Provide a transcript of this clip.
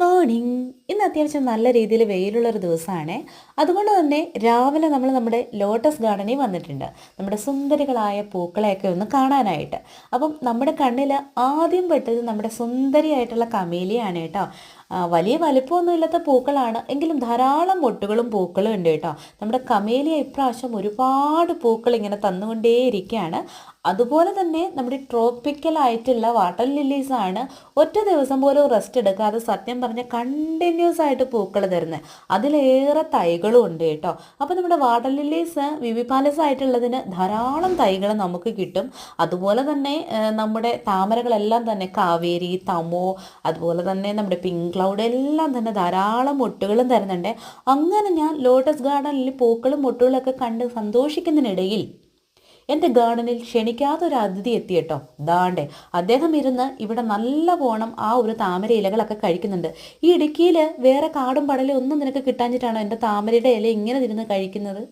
Morning. ഇന്ന് അത്യാവശ്യം നല്ല രീതിയിൽ വെയിലുള്ളൊരു ദിവസമാണ്. അതുകൊണ്ട് തന്നെ രാവിലെ നമ്മൾ നമ്മുടെ ലോട്ടസ് ഗാർഡനിൽ വന്നിട്ടുണ്ട്, നമ്മുടെ സുന്ദരികളായ പൂക്കളെയൊക്കെ ഒന്ന് കാണാനായിട്ട്. അപ്പം നമ്മുടെ കണ്ണിൽ ആദ്യം പെട്ടത് നമ്മുടെ സുന്ദരിയായിട്ടുള്ള കമേലിയാണ് കേട്ടോ. വലിയ വലിപ്പമൊന്നും ഇല്ലാത്ത പൂക്കളാണ്, എങ്കിലും ധാരാളം മൊട്ടുകളും പൂക്കളും ഉണ്ട് കേട്ടോ. നമ്മുടെ കമേലിയ ഇപ്രാവശ്യം ഒരുപാട് പൂക്കൾ ഇങ്ങനെ തന്നുകൊണ്ടേയിരിക്കുകയാണ്. അതുപോലെ തന്നെ നമ്മുടെ ട്രോപ്പിക്കലായിട്ടുള്ള വാട്ടർ ലില്ലീസാണ് ഒറ്റ ദിവസം പോലും റെസ്റ്റ് എടുക്കാതെ സത്യം പറഞ്ഞാൽ കണ്ടിന്യൂസ് ആയിട്ട് പൂക്കൾ തരുന്നത്. അതിലേറെ തൈകളും ഉണ്ട് കേട്ടോ. അപ്പോൾ നമ്മുടെ വാട്ടർ ലില്ലീസ് വിവിപാലസ് ആയിട്ടുള്ളതിന് ധാരാളം തൈകൾ നമുക്ക് കിട്ടും. അതുപോലെ തന്നെ നമ്മുടെ താമരകളെല്ലാം തന്നെ കാവേരി, തമോ, അതുപോലെ തന്നെ നമ്മുടെ പിങ്ക് ക്ലൗഡ് എല്ലാം തന്നെ ധാരാളം മൊട്ടുകളും തരുന്നുണ്ട്. അങ്ങനെ ഞാൻ ലോട്ടസ് ഗാർഡനിൽ പൂക്കളും മൊട്ടുകളൊക്കെ കണ്ട് സന്തോഷിക്കുന്നതിനിടയിൽ എൻ്റെ ഗാർഡനിൽ ക്ഷണിക്കാത്തൊരു അതിഥി എത്തിയിട്ടോ. ദാണ്ടേ അദ്ദേഹം ഇരുന്ന് ഇവിടെ നല്ല പോണം ആ ഒരു താമര ഇലകളൊക്കെ കഴിക്കുന്നുണ്ട്. ഈ ഇടുക്കിയിൽ വേറെ കാടും പടലും ഒന്നും നിനക്ക് കിട്ടാഞ്ഞിട്ടാണോ എൻ്റെ താമരയുടെ ഇല ഇങ്ങനെ ഇരുന്ന് കഴിക്കുന്നത്?